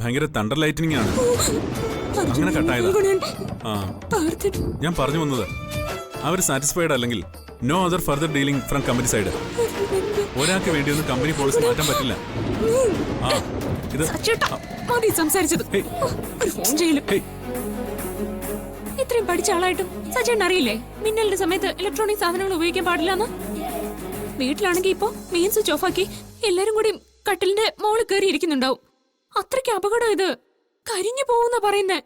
ഭയങ്കര thunder lightening ആണ്. അങ്ങനെ കട്ടായതാ. ഞാൻ പറഞ്ഞു വന്നത് അവർ സാറ്റിസ്ഫൈഡ് അല്ലെങ്കിൽ no other further dealing from company side. ഒരാൾക്ക് വേണ്ടിയൊന്നും കമ്പനി പോളിസി മാറ്റാൻ പറ്റില്ല. ഇത്രയും പഠിച്ച ആളായിട്ടും സജേൺ അറിയില്ലേ മിന്നലിന്റെ സമയത്ത് ഇലക്ട്രോണിക് സാധനങ്ങൾ ഉപയോഗിക്കാൻ പാടില്ലെന്ന്? വീട്ടിലാണെങ്കിൽ ഇപ്പൊ മെയിൻ സ്വിച്ച് ഓഫ് ആക്കി എല്ലാരും കൂടി കട്ടിലിന്റെ മോളിൽ കയറി ഇരിക്കുന്നുണ്ടാവും. അത്രയ്ക്ക് അപകടം ഇത്. കരിഞ്ഞു പോകുന്ന പറയുന്നേ.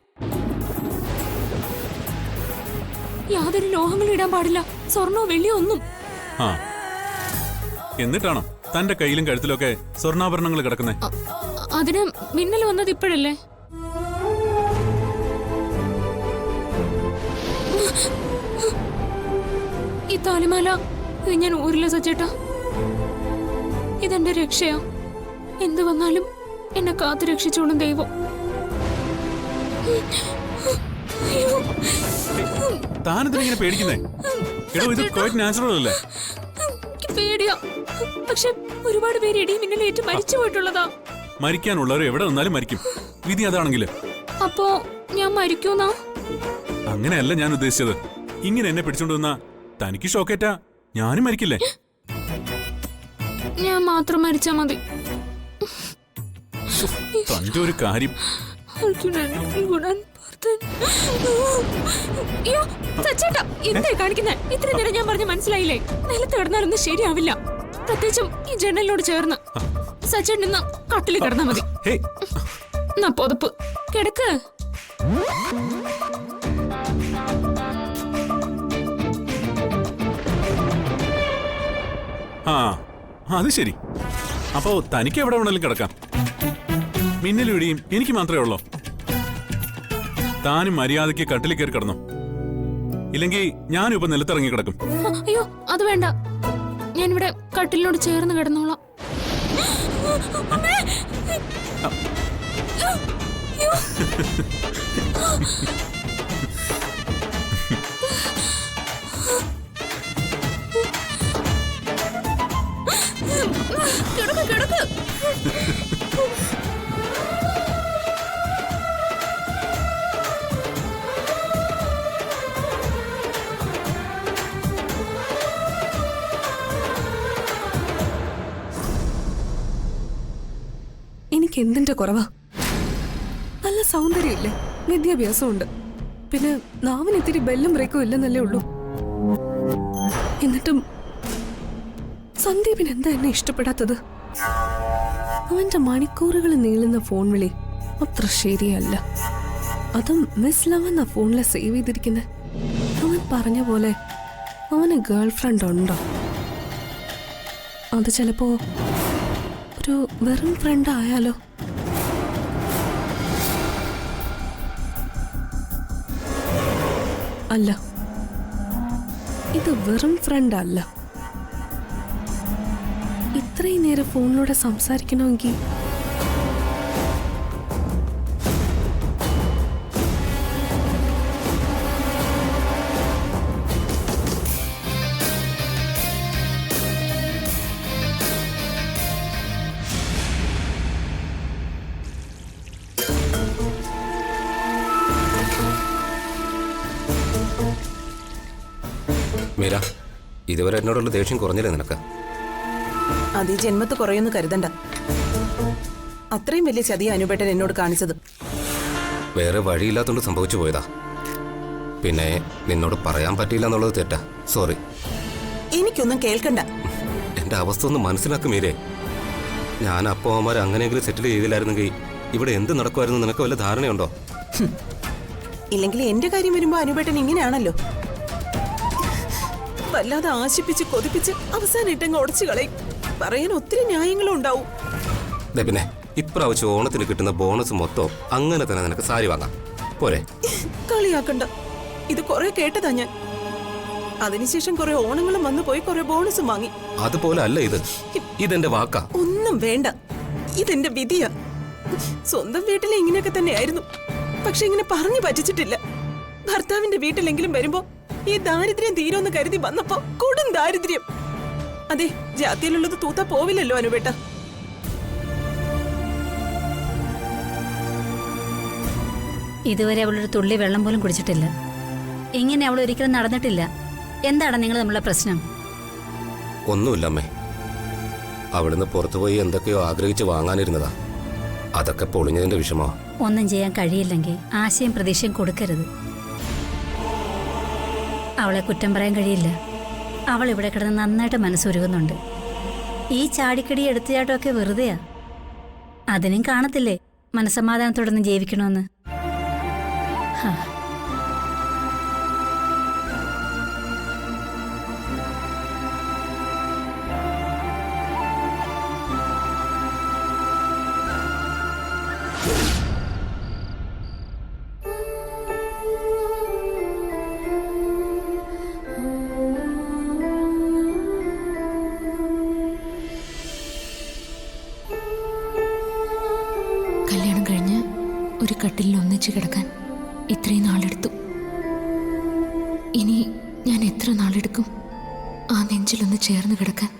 യാതൊരു ലോഹങ്ങളും ഇടാൻ പാടില്ല, സ്വർണ്ണോ വെള്ളിയോ ഒന്നും. എന്നിട്ടാണോ തന്റെ കയ്യിലും കഴുത്തിലൊക്കെ സ്വർണ്ണാഭരണങ്ങൾ കിടക്കുന്നേ? അതിന് മിന്നൽ വന്നത് ഇപ്പോഴല്ലേ? ഈ താലിമാല ഇത് ഞാൻ ഊരില്ല സച്ചേട്ടാ. ഇതെന്റെ രക്ഷയാ. എന്ത് വന്നാലും എന്നെ കാത്തു രക്ഷിച്ചോളും ദൈവം. താനെന്തിനെ പേടിക്കുന്നേ? പേടിയാ, പക്ഷെ ഒരുപാട് പേര് ഇടി മിന്നലേറ്റ് മരിച്ചു പോയിട്ടുള്ളതാ. മരിക്കാനുള്ളവർ എവിടെ വന്നാലും മരിക്കും. വിധി അതാണെങ്കില് അപ്പോ ഞാൻ മരിക്കൂന്നാ? അങ്ങനെയല്ല ഞാൻ ഉദ്ദേശിച്ചത്. ഇങ്ങനെ എന്നെ പിടിച്ചോണ്ട് വന്നാ തനിക്ക് ഷോക്കേറ്റാ ഞാനും മരിക്കില്ലേ? ഞാൻ മാത്രം മരിച്ചാ മതി. തന്റെ ഒരു കാര്യം. എന്താ കാണിക്കുന്നെ? ഇത്രയും നേരം ഞാൻ പറഞ്ഞ മനസ്സിലായില്ലേ? നിലത്ത് കിടന്നാലൊന്നും ശരിയാവില്ല, പ്രത്യേകിച്ചും ഈ ജനലിനോട് ചേർന്ന്. സച്ചേട്ടൻ ഇന്ന് കട്ടില് കിടന്നാ മതി. എന്നാ പൊതപ്പ് കിടക്ക്. അത് ശരി. അപ്പോ തനിക്ക് എവിടെ വേണമെങ്കിലും കിടക്കാം. മിന്നലും ഇടിയും എനിക്ക് മാത്രമേ ഉള്ളൂ. താനും മര്യാദയ്ക്ക് കട്ടിൽ കയറി കിടന്നു, ഇല്ലെങ്കിൽ ഞാനും ഇപ്പൊ നിലത്തിറങ്ങി കിടക്കും. അയ്യോ അത് വേണ്ട, ഞാനിവിടെ കട്ടിലിനോട് ചേർന്ന് കിടന്നോളാം. കിടക്ക് കിടക്ക്. എനിക്ക് എന്തിന്റെ കുറവാ? നല്ല സൗന്ദര്യമില്ലേ, വിദ്യാഭ്യാസമുണ്ട്, പിന്നെ നാവിന് ഇത്തിരി ബെല്ലും ബ്രേക്കും ഇല്ലെന്നല്ലേ ഉള്ളൂ. എന്നിട്ടും സന്ദീപിന് എന്താ എന്നെ ഇഷ്ടപ്പെടാത്തത്? അവന്റെ മണിക്കൂറുകൾ നീളുന്ന ഫോൺ വിളി അത്ര ശരിയല്ല. അതും മിസ് ലവ് എന്ന ഫോണിലെ സേവ് ചെയ്തിരിക്കുന്നത്. അവൻ പറഞ്ഞ പോലെ അവന് ഗേൾ ഫ്രണ്ട് ഉണ്ടോ? അത് ചിലപ്പോ ഒരു വെറും ഫ്രണ്ട് ആയാലോ? അല്ല, ഇത് വെറും ഫ്രണ്ട് അല്ല. ഇത്രയും നേരം ഫോണിലൂടെ സംസാരിക്കണമെങ്കിൽ മീര, ഇതുവരെ എന്നോടുള്ള ദേഷ്യം കുറഞ്ഞില്ലേ നിനക്ക്? അത് ഈ ജന്മത്ത് കുറയൊന്നും കരുതണ്ട. അത്രയും വലിയ ചതിയ അനുപേട്ടൻ എന്നോട് കാണിച്ചത്. വേറെ വഴിയില്ലാത്തോണ്ട് സംഭവിച്ചു പോയതാ. പിന്നെ നിന്നോട് പറയാൻ പറ്റിയില്ല എന്നുള്ളത് തെറ്റാ. സോറി. എനിക്കൊന്നും കേൾക്കണ്ട. എന്റെ അവസ്ഥ ഒന്ന് മനസ്സിലാക്കും മീരേ. ഞാൻ അപ്പോ അമ്മമാർ അങ്ങനെയെങ്കിലും സെറ്റിൽ ചെയ്തില്ലായിരുന്നെങ്കിൽ ഇവിടെ എന്ത് നടക്കുമായിരുന്നു നിനക്ക് വല്ല ധാരണയുണ്ടോ? ഇല്ലെങ്കിൽ എന്റെ കാര്യം വരുമ്പോ അനുപേട്ടൻ ഇങ്ങനെയാണല്ലോ. വല്ലാതെ ആശിപ്പിച്ച് കൊതിപ്പിച്ച് അവസാനം ഇട്ടങ്ങ് ഉടച്ചു കളയും. പറയാൻ ഒത്തിരി ന്യായങ്ങളും ഉണ്ടാവും. പിന്നെ ഇപ്രാവശ്യം ഓണത്തിന് കിട്ടുന്ന ബോണസ് മൊത്തം അങ്ങനെ തന്നെ നിനക്ക് സാരി വാങ്ങാം പോരെ? കളിയാക്കണ്ട. ഇത് കുറെ കേട്ടതാ ഞാൻ. അതിനുശേഷം കുറെ ഓണങ്ങളും വന്നു പോയി, കുറെ ബോണസും വാങ്ങി. അതുപോലെ അല്ല ഇത്. ഇതെന്റെ വാക്കാ. ഒന്നും വേണ്ട, ഇതെന്റെ വിധിയാ. സ്വന്തം വീട്ടിലെ ഇങ്ങനെയൊക്കെ തന്നെയായിരുന്നു. പക്ഷെ ഇങ്ങനെ പറഞ്ഞു പറ്റിച്ചിട്ടില്ല. ഭർത്താവിന്റെ വീട്ടിലെങ്കിലും വരുമ്പോ ഈ ദാരിദ്ര്യം തീരുമെന്ന് കരുതി വന്നപ്പോ കൊടും ദാരിദ്ര്യം. അതെ, ജാതിയിലുള്ളത് തൂത്താ പോവില്ലല്ലോ അനുപേട്ട. ഇതുവരെ അവളൊരു തുള്ളി വെള്ളം പോലും കുടിച്ചിട്ടില്ല. ഇങ്ങനെ അവൾ ഒരിക്കലും നടന്നിട്ടില്ല. എന്താണ് നിങ്ങൾ തമ്മിലുള്ള പ്രശ്നം? ഒന്നുമില്ല അമ്മേ. അവിടുന്ന് പുറത്തുപോയി എന്തൊക്കെയോ ആഗ്രഹിച്ച് വാങ്ങാനിരുന്നതാ. അതൊക്കെ പൊളിഞ്ഞതിന്റെ വിഷമോ. ഒന്നും ചെയ്യാൻ കഴിയില്ലെങ്കിൽ ആശയും പ്രതീക്ഷയും കൊടുക്കരുത്. അവളെ കുറ്റം പറയാൻ കഴിയില്ല. അവൾ ഇവിടെ കിടന്ന് നന്നായിട്ട് മനസ്സുരുകുന്നുണ്ട്. ഈ ചാടിക്കടി എടുത്തുചാട്ടമൊക്കെ വെറുതെയാ. അതിനും കാണത്തില്ലേ മനസ്സമാധാനത്തോടൊന്നും ജീവിക്കണമെന്ന്. ഹാ. കല്യാണം കഴിഞ്ഞ് ഒരു കട്ടിലിൽ ഒന്നിച്ച് കിടക്കാൻ ഇത്രയും നാളെടുത്തു. ഇനി ഞാൻ എത്ര നാളെടുക്കും ആ നെഞ്ചിലൊന്ന് ചേർന്ന് കിടക്കാൻ?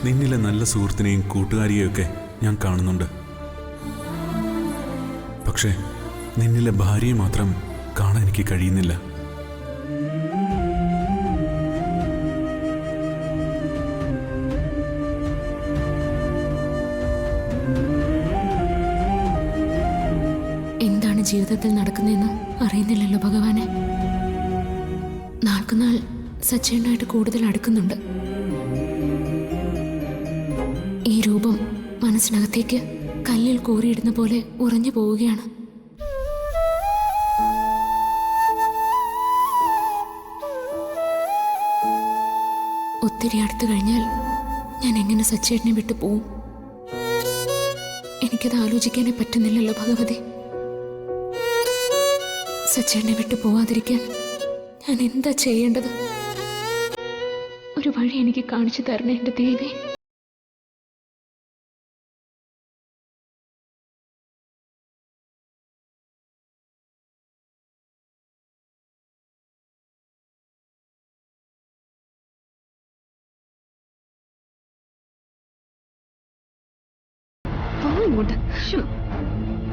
നിന്നിലെ നല്ല സുഹൃത്തിനെയും കൂട്ടുകാരിയെയും ഒക്കെ ഞാൻ കാണുന്നുണ്ട്. പക്ഷേ നിന്നിലെ ഭാര്യയെ മാത്രം കാണാൻ എനിക്ക് കഴിയുന്നില്ല. എന്താണ് ജീവിതത്തിൽ നടക്കുന്നതെന്ന് അറിയുന്നില്ലല്ലോ ഭഗവാനെ. നാൾക്കുനാൾ സച്ചേനായിട്ട് കൂടുതൽ അടുക്കുന്നുണ്ട്. ഈ രൂപം മനസ്സിനകത്തേക്ക് കല്ലിൽ കോരിയിടുന്ന പോലെ ഉറഞ്ഞു പോവുകയാണ്. ഒത്തിരി അടുത്തു കഴിഞ്ഞാൽ ഞാൻ എങ്ങനെ സച്ചേട്ടനെ വിട്ടു പോവും? എനിക്കത് ആലോചിക്കാനേ പറ്റുന്നില്ലല്ലോ ഭഗവതി. സച്ചേട്ടനെ വിട്ടു പോവാതിരിക്കാൻ ഞാൻ എന്താ ചെയ്യേണ്ടത്? ഒരു വഴി എനിക്ക് കാണിച്ചു തരണേ എന്റെ ദേവി.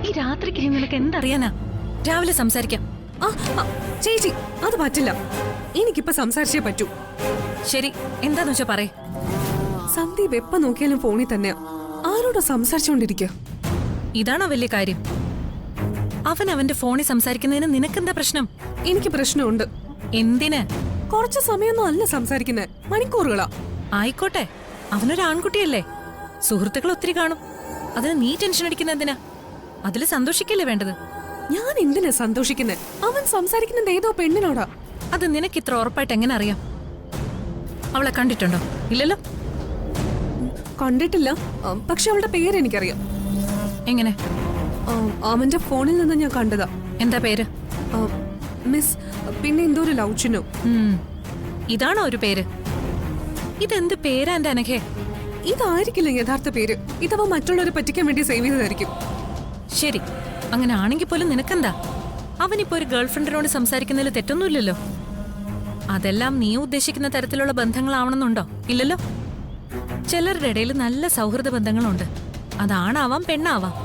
ഈ രാത്രിക്ക് നിനക്ക് എന്തറിയാനാ? രാവിലെ സംസാരിക്കാം. ചേച്ചി അത് പറ്റില്ല. എനിക്കിപ്പോ സംസാരിച്ചേ പറ്റൂ. ശരി, എന്താന്ന് വെച്ചാ പറയേ. സന്ദീപ് എപ്പ നോക്കിയാലും ഫോണിൽ തന്നെയാ. ആരോടോ സംസാരിച്ചോണ്ടിരിക്കുക. ഇതാണോ വലിയ കാര്യം? അവൻ അവന്റെ ഫോണിൽ സംസാരിക്കുന്നതിന് നിനക്കെന്താ പ്രശ്നം? എനിക്ക് പ്രശ്നമുണ്ട്. എന്തിന്? കുറച്ച് സമയമൊന്നും അല്ല സംസാരിക്കുന്നത്, മണിക്കൂറുകളാ. ആയിക്കോട്ടെ, അവനൊരു ആൺകുട്ടിയല്ലേ, സുഹൃത്തുക്കൾ ഒത്തിരി കാണും. അതിന് നീ ടെൻഷൻ അടിക്കുന്ന എന്തിനാ? അതിൽ സന്തോഷിക്കല്ലേ വേണ്ടത്. ഞാൻ എന്തിനാ സന്തോഷിക്കുന്നത്? അവൻ സംസാരിക്കുന്നത് ഏതോ പെണ്ണിനോടാ. അത് നിനക്ക് ഇത്ര ഉറപ്പായിട്ട് എങ്ങനെ അറിയാം? അവളെ കണ്ടിട്ടുണ്ടോ? ഇല്ലല്ലോ. കണ്ടിട്ടില്ല, പക്ഷെ അവളുടെ പേര് എനിക്കറിയാം. എങ്ങനെ? അവന്റെ ഫോണിൽ നിന്ന് ഞാൻ കണ്ടതാ. എന്താ പേര്? മിസ്, പിന്നെ എന്തോ ഒരു ലൗച്ചിനോ. ഇതാണോ ഒരു പേര്? ഇതെന്ത് പേരാ എന്റെ അനഘേ? ഇതായിരിക്കില്ല യഥാർത്ഥ പേര്. ഇതവ മറ്റുള്ളവരെ പറ്റിക്കാൻ വേണ്ടി സേവ് ചെയ്തതായിരിക്കും. ശരി, അങ്ങനെ ആണെങ്കിൽ പോലും നിനക്കെന്താ? അവനിപ്പോ ഒരു ഗേൾഫ്രണ്ടിനോട് സംസാരിക്കുന്നതിൽ തെറ്റൊന്നുമില്ലല്ലോ. അതെല്ലാം നീ ഉദ്ദേശിക്കുന്ന തരത്തിലുള്ള ബന്ധങ്ങളാവണമെന്നുണ്ടോ? ഇല്ലല്ലോ. ചിലരുടെ ഇടയിൽ നല്ല സൗഹൃദ ബന്ധങ്ങളുണ്ട്. അതാണാവാം, പെണ്ണാവാം.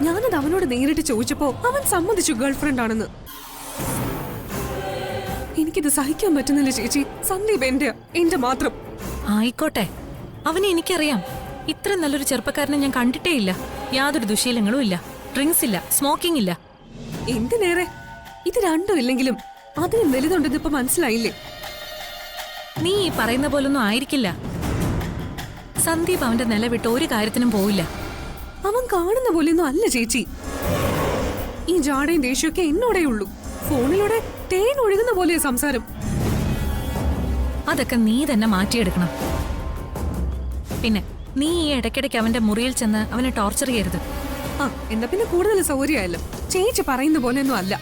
ഞാനത് അവനോട് നേരിട്ട് ചോദിച്ചപ്പോ അവൻ സമ്മതിച്ചു ഗേൾഫ്രണ്ട് ആണെന്ന്. എനിക്കിത് സഹിക്കാൻ പറ്റുന്നില്ല ചേച്ചി. സന്ദീപ് എന്റെ മാത്രം. ആയിക്കോട്ടെ, അവനെ എനിക്കറിയാം. ഇത്ര നല്ലൊരു ചെറുപ്പക്കാരനെ ഞാൻ കണ്ടിട്ടേ ഇല്ല. യാതൊരു ദുശീലങ്ങളും ഇല്ല, ഡ്രിങ്ക്സ് ഇല്ല, സ്മോക്കിംഗ് ഇല്ല. എന്തിനേറെ ഇത് രണ്ടും ഇല്ലെങ്കിലും അതിന് വലുതുണ്ടെന്ന് ഇപ്പൊ മനസ്സിലായില്ലേ? നീ ഈ പറയുന്ന പോലൊന്നും ആയിരിക്കില്ല. സന്ദീപ് അവന്റെ നില വിട്ട് ഒരു കാര്യത്തിനും പോവില്ല. അവൻ കാണുന്ന പോലെയൊന്നും അല്ല ചേച്ചി. ഈ ജാടയും ദേഷ്യമൊക്കെ എന്നോടേ ഉള്ളൂ. ഫോണിലൂടെ തേൻ ഒഴുകുന്ന പോലെ സംസാരം. അതൊക്കെ നീ തന്നെ മാറ്റിയെടുക്കണം. പിന്നെ നീ ഈ ഇടയ്ക്കിടയ്ക്ക് അവന്റെ മുറിയിൽ ചെന്ന് അവനെ ടോർച്ചർ ചെയ്യരുത്. എന്നാ പിന്നെ കൂടുതൽ സൗകര്യമായല്ലോ. ചേച്ചി പറയുന്ന പോലെയൊന്നും അല്ല.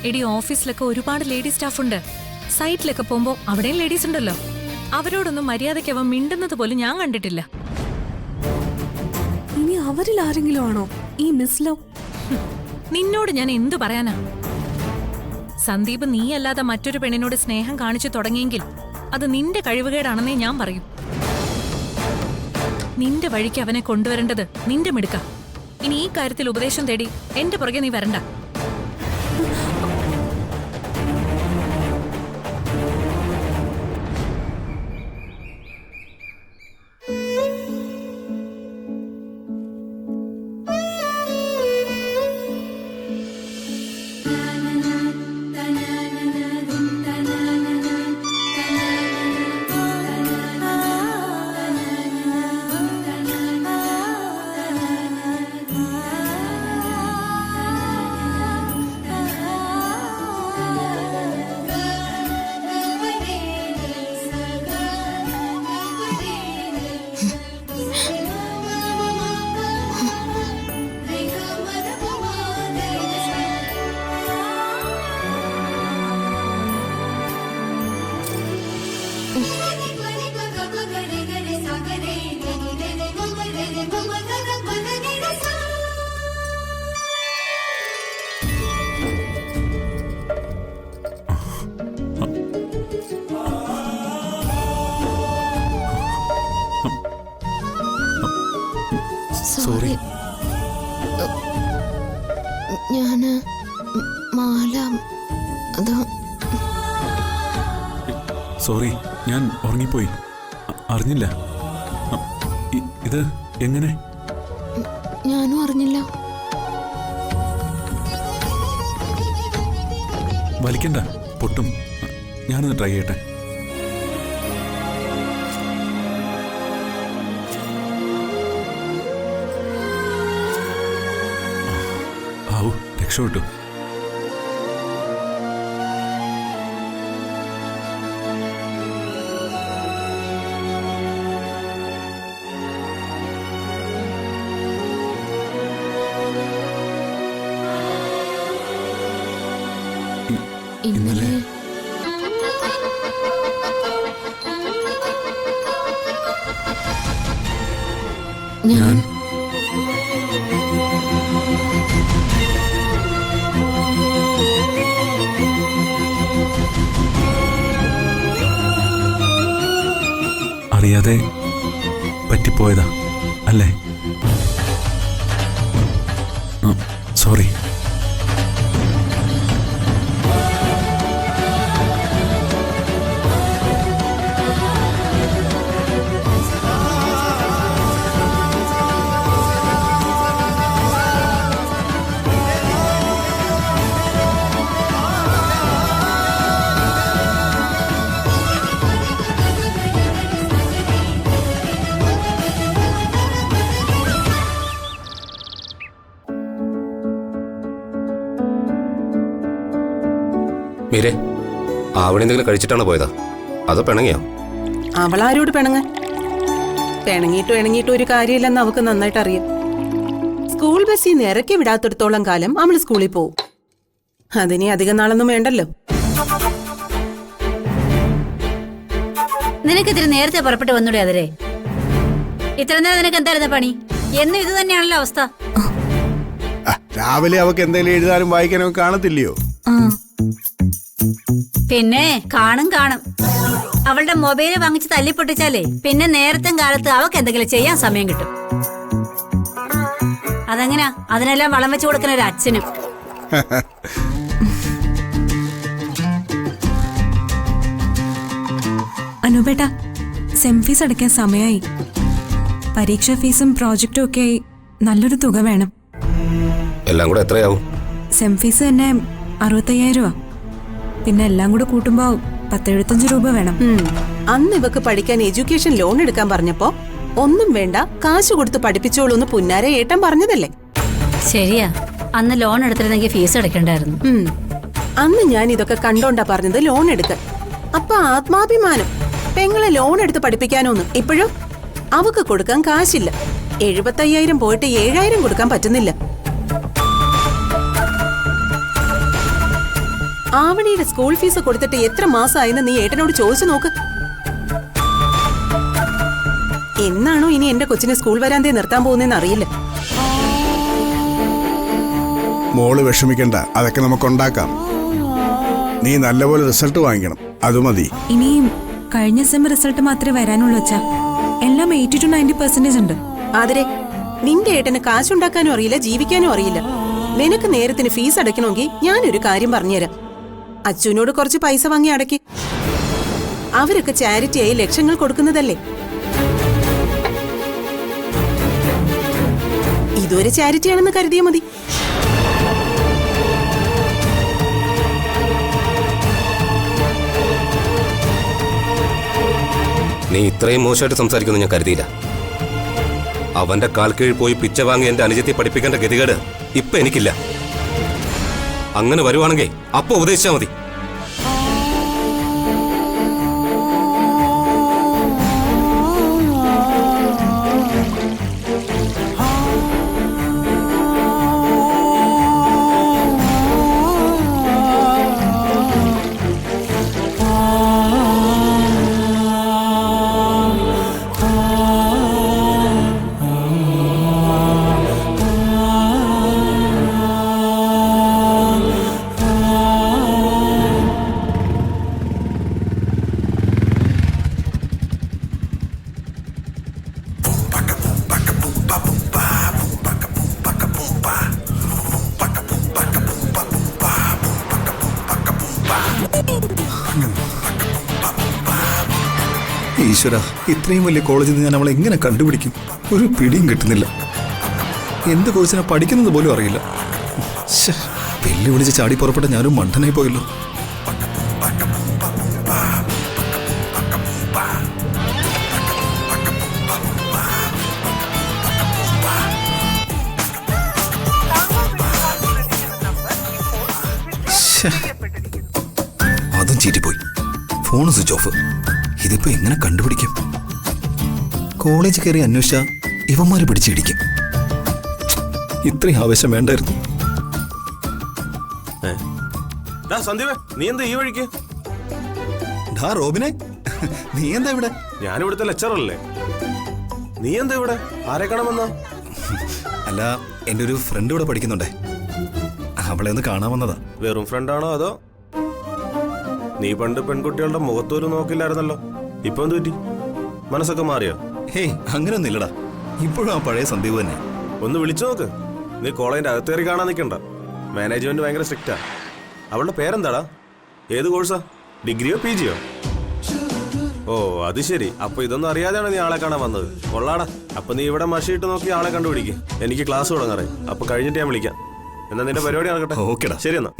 എടി, ഓഫീസിലൊക്കെ ഒരുപാട് ലേഡി സ്റ്റാഫ് ഉണ്ട്. സൈറ്റിലൊക്കെ പോകുമ്പോ അവിടെയും ലേഡീസ് ഉണ്ടല്ലോ. അവരോടൊന്നും മര്യാദയ്ക്ക് അവൻ മിണ്ടുന്നത് പോലും ഞാൻ കണ്ടിട്ടില്ല. ഇനി അവരിൽ ആരെങ്കിലും ആണോ ഈ മിസ് ലവ്? നിന്നോട് ഞാൻ എന്തു പറയാനാ? സന്ദീപ് നീയല്ലാതെ മറ്റൊരു പെണ്ണിനോട് സ്നേഹം കാണിച്ചു തുടങ്ങിയെങ്കിൽ അത് നിന്റെ കഴിവുകേടാണെന്നേ ഞാൻ പറയൂ. നിന്റെ വഴിക്ക് അവനെ കൊണ്ടുവരേണ്ടത് നിന്റെ മിടുക്ക. ഇനി ഈ കാര്യത്തിൽ ഉപദേശം തേടി എന്റെ പുറകെ നീ വരണ്ട. സോറി. ഞാന് മാല അതോ സോറി, ഞാൻ ഉറങ്ങിപ്പോയി, അറിഞ്ഞില്ല. ഇത് എങ്ങനെ? ഞാനും അറിഞ്ഞില്ല. വലിക്കണ്ട, പൊട്ടും. ഞാനൊന്ന് ട്രൈ ചെയ്യട്ടെ. ആവൂ, രക്ഷപ്പെട്ടു. ഇന്നലെ ഞാൻ അറിയാതെ പറ്റിപ്പോയതാ അല്ലേ? സോറി. മീരെ, അവിടെ എന്തെങ്കിലും കഴിച്ചിട്ടാണ് പോയതാ അതോ പിണങ്ങിയോ? അവളാരോട് പിണങ്ങാൻ? പിണങ്ങിയിട്ടും ഒരു കാര്യമില്ലെന്ന് അവക്ക് നന്നായിട്ട് അറിയാം. സ്കൂൾ ബസ്സിൽ നിന്ന് ഇറക്കി വിടാത്തിടത്തോളം കാലം അവള് സ്കൂളിൽ പോവും. അതിനി അധികം നാളൊന്നും വേണ്ടല്ലോ. നിനക്കിത്തിരി നേരത്തെ പുറപ്പെട്ട് വന്നൂടെ അതിരെ? ഇത്ര നേരം നിനക്ക് എന്തായിരുന്നു പണി? എന്നും ഇത് തന്നെയാണല്ലോ അവസ്ഥ. രാവിലെ അവക്ക് എന്തെങ്കിലും എഴുതാനും വായിക്കാനും ഒക്കെ കാണത്തില്ലയോ? പിന്നെ കാണും. അവളുടെ മൊബൈല് വാങ്ങിച്ച് തല്ലിപ്പൊട്ടിച്ചാലേ പിന്നെ നേരത്തും കാലത്ത് അവക്ക് എന്തെങ്കിലും ചെയ്യാൻ സമയം കിട്ടും. അതെങ്ങനാ അതിനെല്ലാം വളം വെച്ച് കൊടുക്കുന്ന ഒരു അച്ഛനും. അനുപേട്ട, സെം ഫീസ് അടയ്ക്കാൻ സമയമായി. പരീക്ഷാ ഫീസും പ്രോജക്റ്റും ഒക്കെ ആയി നല്ലൊരു തുക വേണം. എല്ലാം കൂടെ എത്രയാവും? സെം ഫീസ് തന്നെ 65,000 രൂപ. പിന്നെ എല്ലാം കൂടെ കൂട്ടുമ്പോ 1075 രൂപ വേണം. അന്ന് ഇവക്ക് പഠിക്കാൻ എഡ്യൂക്കേഷൻ ലോൺ എടുക്കാൻ പറഞ്ഞപ്പോ ഒന്നും വേണ്ട, കാശ് കൊടുത്ത് പഠിപ്പിച്ചോളൂന്ന് പുന്നാരെ ഏട്ടൻ പറഞ്ഞതല്ലേ? ശരിയാ, അന്ന് ലോൺ എടുത്തിരുന്നെങ്കിൽ ഫീസ് അടയ്ക്കണ്ടായിരുന്നു. അന്ന് ഞാൻ ഇതൊക്കെ കണ്ടോണ്ടാ പറഞ്ഞത് ലോൺ എടുക്കാൻ. അപ്പൊ ആത്മാഭിമാനം, പെങ്ങളെ ലോൺ എടുത്ത് പഠിപ്പിക്കാനോന്ന്. ഇപ്പോഴും അവക്ക് കൊടുക്കാൻ കാശില്ല. 75,000 പോയിട്ട് 7,000 കൊടുക്കാൻ പറ്റുന്നില്ല. ആവണിയുടെ സ്കൂൾ ഫീസ് കൊടുത്തിട്ട് എത്ര മാസമായെന്ന് നീ ഏട്ടനോട് ചോദിച്ചു നോക്ക്. എന്നാണോ ഇനി എന്റെ കൊച്ചിനെ സ്കൂൾ വരാന്തേ നിർത്താൻ പോകുന്നതെന്ന് അറിയില്ല. മോള് വിഷമിക്കണ്ട, അതൊക്കെ നമുക്ക് ഉണ്ടാക്കാം. നീ നല്ലപോലെ റിസൾട്ട് വാങ്ങിക്കണം, അത് മതി. ഇനിയും കഴിഞ്ഞ സെം റിസൾട്ട് മാത്രമേ വരാനുള്ളൂ അച്ഛാ. എല്ലാം 80 to 90% ഉണ്ട്. ആതിരെ, നിന്റെ ഏട്ടന് കാശുണ്ടാക്കാനും അറിയില്ല, ജീവിക്കാനും അറിയില്ല. നിനക്ക് നേരത്തിന് ഫീസ് അടയ്ക്കണമെങ്കിൽ ഞാനൊരു കാര്യം പറഞ്ഞുതരാം. അച്ഛനോട് കുറച്ച് പൈസ വാങ്ങി അടയ്ക്ക്. അവരൊക്കെ ചാരിറ്റിയായി ലക്ഷങ്ങൾ കൊടുക്കുന്നതല്ലേ. ഇതൊരു ചാരിറ്റിയാണെന്ന് കരുതിയാ മതി. നീ ഇത്രയും മോശമായിട്ട് സംസാരിക്കുന്നു ഞാൻ കരുതിയില്ല. അവന്റെ കാൽ കീഴിൽ പോയി പിച്ച വാങ്ങി എന്റെ അനുജത്തെ പഠിപ്പിക്കേണ്ട ഗതികേട് ഇപ്പൊ എനിക്കില്ല. അങ്ങനെ വരുവാണെങ്കിൽ അപ്പൊ ഉപദേശിച്ചാ മതി. ഈശ്വര, ഇത്രയും വലിയ കോളേജിൽ നിന്ന് ഞാൻ അവളെ എങ്ങനെ കണ്ടുപിടിക്കും? ഒരു പിടിയും കിട്ടുന്നില്ല. എന്ത് കോഴ്സിനാ പഠിക്കുന്നത് പോലും അറിയില്ല. വെല്ലുവിളിച്ച് ചാടി പുറപ്പെട്ട ഞാനും മണ്ടനായി പോയല്ലോ. അതും ചീറ്റിപ്പോയി. Phone switch off. ഇതിപ്പോ എങ്ങനെ കണ്ടുപിടിക്കും? കോളേജ് കയറി അന്വേഷിച്ച ഇവന്മാര് പിടിച്ചിടിക്കും. ഇത്രയും ആവേശം വേണ്ടായിരുന്നു. നീ എന്താ ഈ വഴിക്ക്? റോബിനെ, നീ എന്താ ഇവിടെ? ഞാനിവിടുത്തെ ലെക്ചറല്ലേ. നീ എന്താ ഇവിടെ? ആരെ കാണാമെന്നാ? അല്ല, എന്റെ ഒരു ഫ്രണ്ട് ഇവിടെ പഠിക്കുന്നുണ്ടേ. അവളെ ഒന്ന് കാണാൻ വന്നതാ. വെറും ഫ്രണ്ടാണോ അതോ? നീ പണ്ട് പെൺകുട്ടികളുടെ മുഖത്തൊരു നോക്കില്ലായിരുന്നല്ലോ, ഇപ്പൊ എന്ത് പറ്റി? മനസ്സൊക്കെ മാറിയോ? ഹേയ്, അങ്ങനെയൊന്നും ഇല്ലടാ. ഇപ്പോഴും ആ പഴയ സന്ദീപ് തന്നെ. ഒന്ന് വിളിച്ചു നോക്ക്. നീ കോളേജിന്റെ അകത്തേറി കാണാൻ നിൽക്കണ്ട. മാനേജ്മെന്റ് ഭയങ്കര സ്ട്രിക്റ്റാ. അവളുടെ പേരെന്താടാ? ഏത് കോഴ്സാ? ഡിഗ്രിയോ PGയോ? ഓ, അത് ശരി. അപ്പൊ ഇതൊന്നും അറിയാതെയാണ് നീ ആളെ കാണാൻ വന്നത്. കൊള്ളാടാ. അപ്പൊ നീ ഇവിടെ മഷിയിട്ട് നോക്കി ആളെ കണ്ടുപിടിക്കും. എനിക്ക് ക്ലാസ് തുടങ്ങാറേ. അപ്പൊ കഴിഞ്ഞിട്ട് ഞാൻ വിളിക്കാം. എന്നാ നിന്റെ പരിപാടി നടക്കട്ടെ. ഓക്കെടാ, ശരി എന്നാ.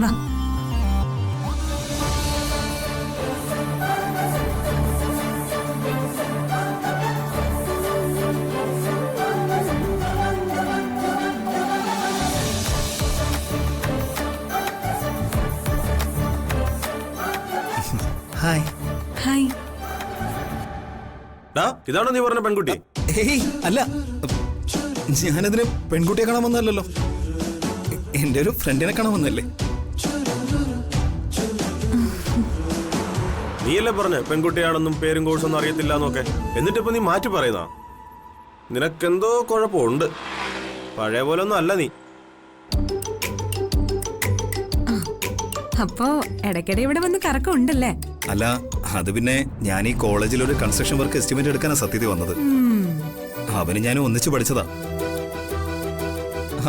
വാ. ഹായ്. ഹായ്. ഇതാണോ നീ പറഞ്ഞ പെൺകുട്ടി? ഏയ് അല്ല, ഞാനതിന് പെൺകുട്ടിയെ കാണാൻ വന്നല്ലോ. എന്റെ ഒരു ഫ്രണ്ടിനെ കാണാൻ വന്നല്ലേ. നീയല്ലേ പറഞ്ഞ പെൺകുട്ടിയാണെന്നും പേരും കോഴ്സൊന്നും അറിയത്തില്ല എന്നൊക്കെ. എന്നിട്ടിപ്പോ നീ മാറ്റി പറയുന്ന? നിനക്കെന്തോ കുഴപ്പമുണ്ട്. പഴയ പോലെ ഒന്നും അല്ല നീ. അപ്പോ ഇടയ്ക്കിടെ ഇവിടെ വന്ന് കറക്കം ഉണ്ടല്ലേ? അല്ല, അത് പിന്നെ ഞാൻ ഈ കോളേജിൽ ഒരു കൺസ്ട്രക്ഷൻ വർക്ക് എസ്റ്റിമേറ്റ് എടുക്കാനാണ് സത്യത്തിൽ വന്നത്. അവന് ഞാൻ ഒന്നിച്ചു പഠിച്ചതാ.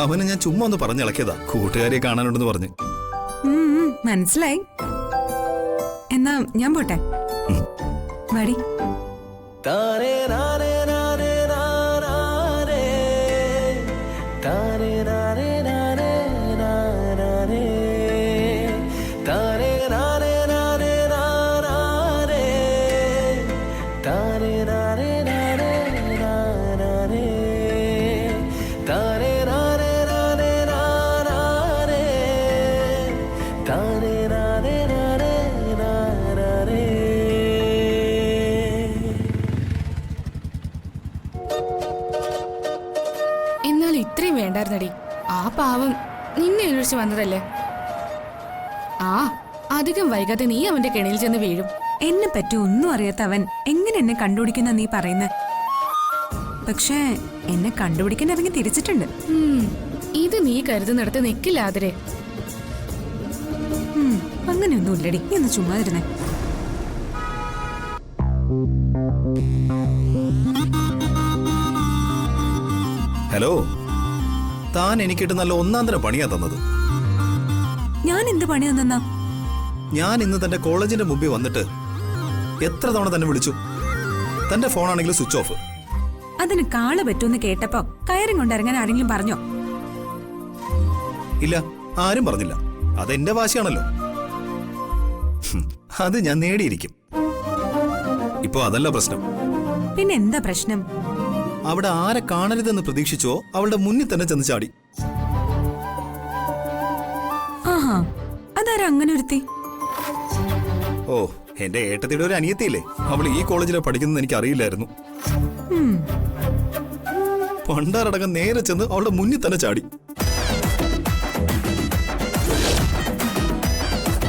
അവന് ഞാൻ ചുമ്മാ ഒന്ന് പറഞ്ഞിളക്കിയതാ, കൂട്ടുകാരിയെ കാണാനുണ്ടെന്ന് പറഞ്ഞ്. മനസ്സിലായി. എന്നാ ഞാൻ പോട്ടെ. വടി. എന്നാൽ ഇത്രയും വേണ്ടായിരുന്നടി. ആ പാവം നിന്നെ അന്വേഷിച്ച് വന്നതല്ലേ. ആ, അധികം വൈകാതെ നീ അവന്റെ കെണിയിൽ ചെന്ന് വീഴും. എന്നെ പറ്റി ഒന്നും അറിയാത്ത അവൻ എങ്ങനെ എന്നെ കണ്ടുപിടിക്കുന്ന നീ പറയുന്നത്? പക്ഷേ എന്നെ കണ്ടുപിടിക്കാൻ ഇറങ്ങി തിരിച്ചിട്ടുണ്ട്. ഇത് നീ കരുതുന്നിടത്ത് നിൽക്കില്ല ആതിരെ. അങ്ങനെയൊന്നും ഇല്ലടി, നീ ഒന്ന് ചുമ്മാതിരുന്നേ. ഹലോ, താൻ എനിക്കിട്ട് നല്ല ഒന്നാം തരം പണിയാ തന്നത്. ഞാൻ എന്ത് പണി തന്നാ? ഞാൻ ഇന്ന് തന്റെ കോളേജിന്റെ മുമ്പിൽ വന്നിട്ട് എത്ര തവണ തന്നെ വിളിച്ചു. തന്റെ ഫോണാണെങ്കിൽ സ്വിച്ച് ഓഫ്. അതിന് കാള് പറ്റൂന്ന് കേട്ടപ്പോ കയറും കൊണ്ടിറങ്ങാൻ ആരെങ്കിലും പറഞ്ഞോ? ഇല്ല, ആരും പറഞ്ഞില്ല. അതെന്റെ വാശിയാണല്ലോ. അത് ഞാൻ നേടിയിരിക്കും. ഇപ്പൊ അതല്ല പ്രശ്നം. പിന്നെ എന്താ പ്രശ്നം? അവിടെ ആരെ കാണരുതെന്ന് പ്രതീക്ഷിച്ചോ അവളുടെ മുന്നിൽ തന്നെ ചെന്ന് ചാടി. ആഹാ, അതാരാ അങ്ങനെ ഒരുത്തി? ഓ, എന്റെ ഏട്ടത്തിയുടെ ഒരു അനിയത്തിയില്ലേ, അവൾ ഈ കോളേജിലാണ് പഠിക്കുന്നത് എനിക്ക് അറിയില്ലായിരുന്നു. പണ്ടാരടക്കം നേരെ ചെന്ന് അവളുടെ മുന്നിൽ തന്നെ ചാടി.